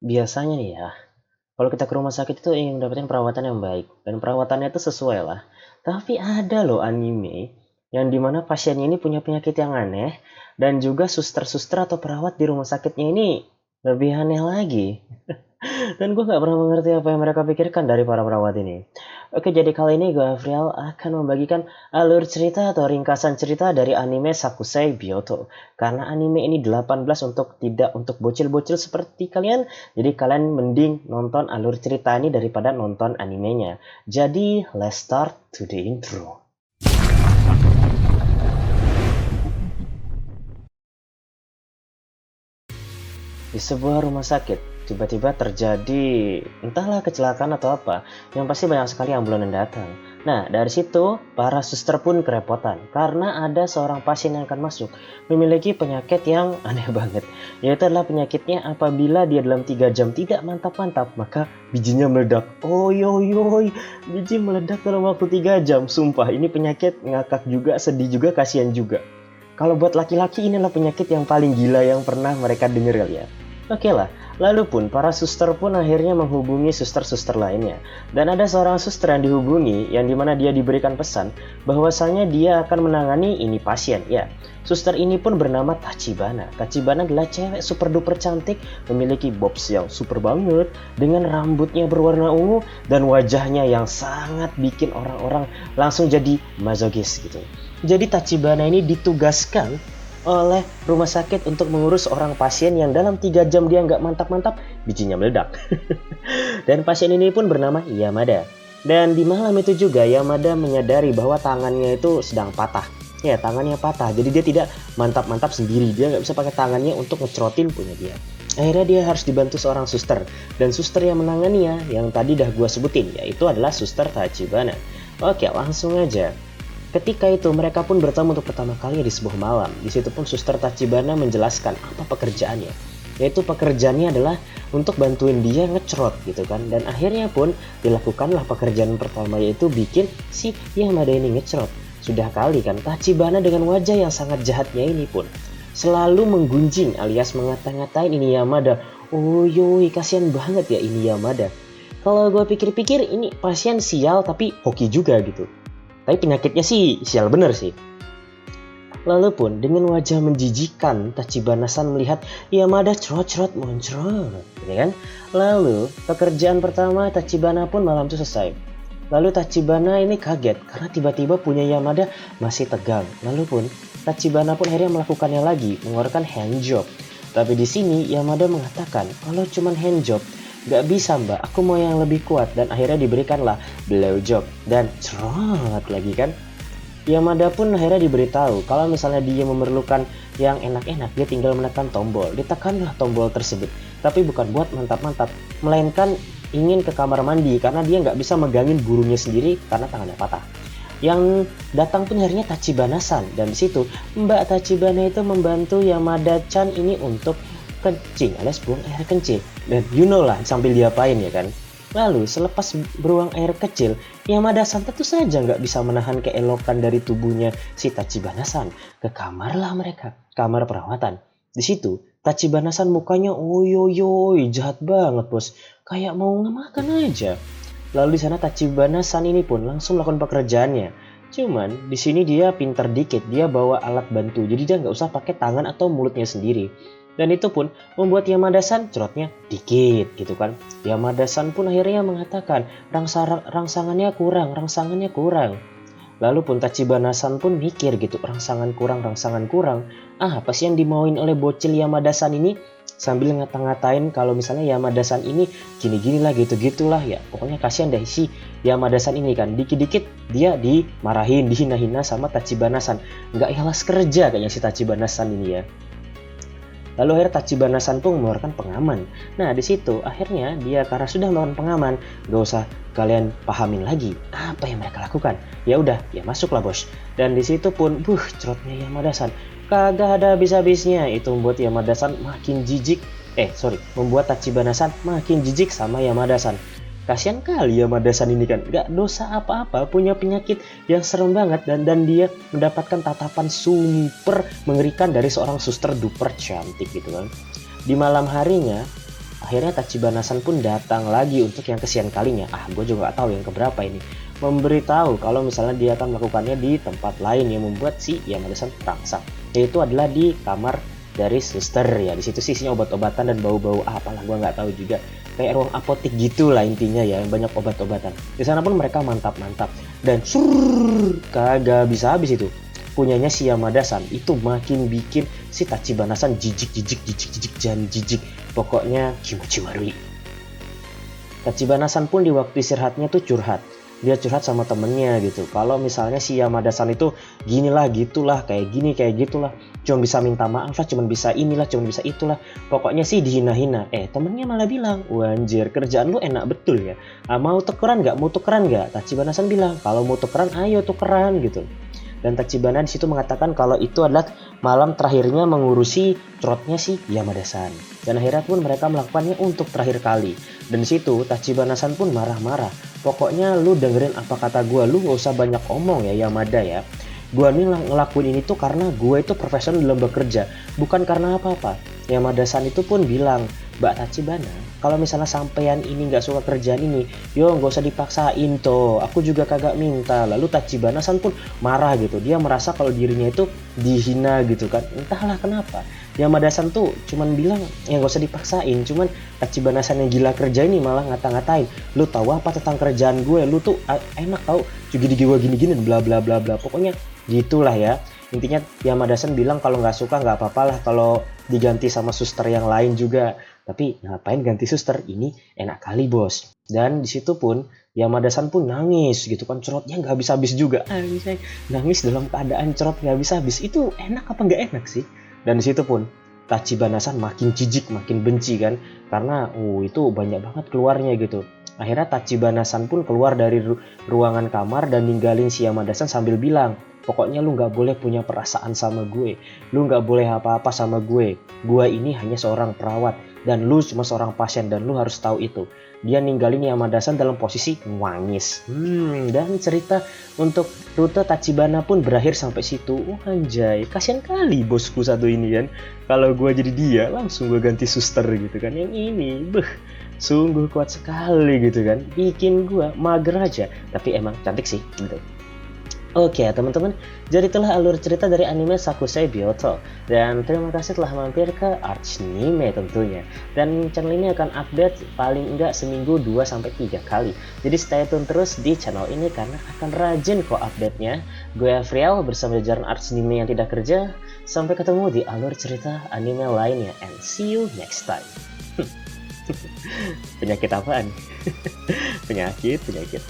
Biasanya nih ya, kalau kita ke rumah sakit itu ingin mendapatkan perawatan yang baik dan perawatannya itu sesuai lah. Tapi ada loh anime yang dimana pasiennya ini punya penyakit yang aneh dan juga suster-suster atau perawat di rumah sakitnya ini lebih aneh lagi. Dan gue nggak pernah mengerti apa yang mereka pikirkan dari para perawat ini. Oke, jadi kali ini gue Afriel akan membagikan alur cerita atau ringkasan cerita dari anime Sakusei Byoto. Karena anime ini 18 tidak untuk bocil-bocil seperti kalian. Jadi kalian mending nonton alur cerita ini daripada nonton animenya. Jadi let's start to the intro. Di sebuah rumah sakit, tiba-tiba terjadi entahlah kecelakaan atau apa, yang pasti banyak sekali ambulan yang datang. Nah, dari situ para suster pun kerepotan karena ada seorang pasien yang akan masuk memiliki penyakit yang aneh banget. Yaitu adalah penyakitnya apabila dia dalam 3 jam tidak mantap-mantap, maka bijinya meledak. Oi, oi, oi, biji meledak dalam waktu 3 jam. Sumpah, ini penyakit ngakak juga, sedih juga, kasihan juga. Kalau buat laki-laki inilah penyakit yang paling gila yang pernah mereka dengar kali ya. Oke lah, lalu pun para suster pun akhirnya menghubungi suster-suster lainnya. Dan ada seorang suster yang dihubungi yang dimana dia diberikan pesan bahwasanya dia akan menangani ini pasien. Ya, suster ini pun bernama Tachibana. Tachibana adalah cewek super duper cantik, memiliki bobs yang super banget, dengan rambutnya berwarna ungu dan wajahnya yang sangat bikin orang-orang langsung jadi masokis gitu. Jadi Tachibana ini ditugaskan oleh rumah sakit untuk mengurus orang pasien yang dalam 3 jam dia nggak mantap-mantap, bijinya meledak. Dan pasien ini pun bernama Yamada. Dan di malam itu juga Yamada menyadari bahwa tangannya itu sedang patah. Ya, tangannya patah. Jadi dia tidak mantap-mantap sendiri. Dia nggak bisa pakai tangannya untuk ngecerotin punya dia. Akhirnya dia harus dibantu seorang suster. Dan suster yang menanganinya, yang tadi dah gua sebutin, yaitu adalah suster Tachibana. Oke, langsung aja. Ketika itu mereka pun bertemu untuk pertama kali di sebuah malam. Di situ pun Suster Tachibana menjelaskan apa pekerjaannya. Yaitu pekerjaannya adalah untuk bantuin dia ngecerot gitu kan. Dan akhirnya pun dilakukanlah pekerjaan pertama, yaitu bikin si Yamada ini ngecerot. Sudah kali kan Tachibana dengan wajah yang sangat jahatnya ini pun selalu menggunjing alias ngata-ngatain ini Yamada. Oh yoi, kasihan banget ya ini Yamada. Kalau gue pikir-pikir ini pasien sial tapi hoki juga gitu. Tapi penyakitnya sih sial bener sih. Lalu pun dengan wajah menjijikan Tachibana-san melihat Yamada cerot-cerot moncrot, ya kan? Lalu pekerjaan pertama Tachibana pun malam itu selesai. Lalu Tachibana ini kaget karena tiba-tiba punya Yamada masih tegang. Lalu pun Tachibana pun akhirnya melakukannya lagi, mengeluarkan hand job. Tapi di sini Yamada mengatakan kalau cuman hand job gak bisa mbak, aku mau yang lebih kuat. Dan akhirnya diberikanlah blow job dan cerot lagi kan. Yamada pun akhirnya diberitahu kalau misalnya dia memerlukan yang enak-enak, dia tinggal menekan tombol. Ditekanlah tombol tersebut, tapi bukan buat mantap-mantap, melainkan ingin ke kamar mandi karena dia nggak bisa megangin burungnya sendiri karena tangannya patah. Yang datang pun akhirnya Tachibana-san, dan di situ Mbak Tachibana itu membantu Yamada-chan ini untuk kencing alias buang air kencing. Dan you know lah sambil diapain ya kan. Lalu selepas beruang air kecil, Yamada-san tentu saja nggak bisa menahan keelokan dari tubuhnya si Tachibana-san. Ke kamar lah mereka, kamar perawatan. Di situ Tachibana-san mukanya oyoyoy, jahat banget bos, kayak mau ngemakan aja. Lalu di sana Tachibana-san ini pun langsung melakukan pekerjaannya. Cuman di sini dia pinter dikit, dia bawa alat bantu, jadi dia nggak usah pakai tangan atau mulutnya sendiri. Dan itu pun membuat Yamada-san cerotnya dikit gitu kan. Yamada-san pun akhirnya mengatakan rangsangannya kurang. Lalu pun Tachibana-san pun mikir gitu, rangsangan kurang. Apa sih yang dimauin oleh bocil Yamada-san ini? Sambil ngata-ngatain kalau misalnya Yamada-san ini gini-gini lah gitu-gitulah ya. Pokoknya kasihan deh si Yamada-san ini kan. Dikit-dikit dia dimarahin, dihina-hina sama Tachibana-san. Nggak ikhlas kerja kayaknya si Tachibana-san ini ya. Lalu akhirnya Tachibana-san pun mengeluarkan pengaman. Nah di situ akhirnya dia karena sudah melakukan pengaman, gak usah kalian pahamin lagi apa yang mereka lakukan. Ya udah, ya masuklah bos. Dan di situ pun, cerotnya Yamada-san kagak ada habis-habisnya. Itu membuat Yamada-san makin jijik. Membuat Tachibana-san makin jijik sama Yamada-san. Kasian kali Yamada-san ini kan, gak dosa apa-apa, punya penyakit yang serem banget dan dia mendapatkan tatapan super mengerikan dari seorang suster duper cantik gitu kan. Di malam harinya, Akhirnya Tachibana-san pun datang lagi untuk yang kesekian kalinya. Gue juga gak tahu yang keberapa ini. Memberitahu kalau misalnya dia akan melakukannya di tempat lain yang membuat si Yamada-san terangsang. Yaitu adalah di kamar dari suster ya. Di situ sih isinya obat-obatan dan bau-bau apalah gue nggak tahu juga. Kayak ruang apotik gitulah intinya ya, yang banyak obat-obatan. Di sana pun mereka mantap-mantap dan kagak bisa habis itu. Punyanya si Yamada-san itu makin bikin si Tachibana-san jijik dan jijik. Pokoknya kimochi marui. Tachibana-san pun di waktu istirahatnya tuh curhat. Dia curhat sama temennya gitu. Kalau misalnya si Yamada-san itu ginilah gitulah, kayak gini kayak gitulah. Cuma bisa minta maaf lah, cuma bisa inilah, cuma bisa itulah. Pokoknya sih dihina-hina. Temennya malah bilang, "Wanjir, kerjaan lu enak betul ya. Mau tukeran nggak? Mau tukeran nggak?" Tachibana-san bilang, "Kalau mau tukeran, ayo tukeran," gitu. Dan Tachibana di situ mengatakan kalau itu adalah malam terakhirnya mengurusi trotnya si Yamada-san. Dan akhirnya pun mereka melakukannya untuk terakhir kali. Dan di situ Tachibana-san pun marah-marah. "Pokoknya lu dengerin apa kata gue, lu gak usah banyak omong ya Yamada ya. Gue nih ngelakuin ini tuh karena gue itu profesional dalam bekerja, bukan karena apa-apa." Yamada-san itu pun bilang, "Mbak Tachibana, kalau misalnya sampean ini nggak suka kerjaan ini, yo nggak usah dipaksain toh. Aku juga kagak minta." Lalu Tachibana-san pun marah gitu. Dia merasa kalau dirinya itu dihina gitu kan. Entahlah kenapa. Yamada-san tuh cuman bilang ya nggak usah dipaksain. Cuman Tachibana-san yang gila kerja ini malah ngata-ngatain, "Lu tahu apa tentang kerjaan gue? Lu tuh enak tau juga di gue gini-gini bla bla bla bla." Pokoknya gitulah ya. Intinya Yamada-san bilang kalau nggak suka nggak apa-apa lah kalau diganti sama suster yang lain juga. Tapi ngapain ganti suster? Ini enak kali bos. Dan disitu pun Yamada-san pun nangis gitu kan, cerotnya nggak habis-habis juga. Nangis dalam keadaan cerot nggak habis-habis. Itu enak apa nggak enak sih? Dan disitu pun Tachibana-san makin jijik, makin benci kan. Karena itu banyak banget keluarnya gitu. Akhirnya Tachibana-san pun keluar dari ruangan kamar dan ninggalin si Yamada-san sambil bilang, "Pokoknya lu gak boleh punya perasaan sama gue. Lu gak boleh apa-apa sama gue. Gue ini hanya seorang perawat. Dan lu cuma seorang pasien dan lu harus tahu itu." Dia ninggalin Yamada-san dalam posisi nangis. Dan cerita untuk rute Tachibana pun berakhir sampai situ. Anjay, kasihan kali bosku satu ini kan. Kalau gue jadi dia, langsung gue ganti suster gitu kan. Yang ini, sungguh kuat sekali gitu kan. Bikin gue mager aja. Tapi emang cantik sih gitu. Oke teman-teman, jadi itulah alur cerita dari anime Sakusei Byoto. Dan terima kasih telah mampir ke Archnime tentunya. Dan channel ini akan update paling enggak seminggu 2-3 kali. Jadi stay tune terus di channel ini karena akan rajin kok update-nya. Gue Afriel bersama jajaran Archnime yang tidak kerja. Sampai ketemu di alur cerita anime lainnya. And see you next time. Penyakit apaan? Penyakit.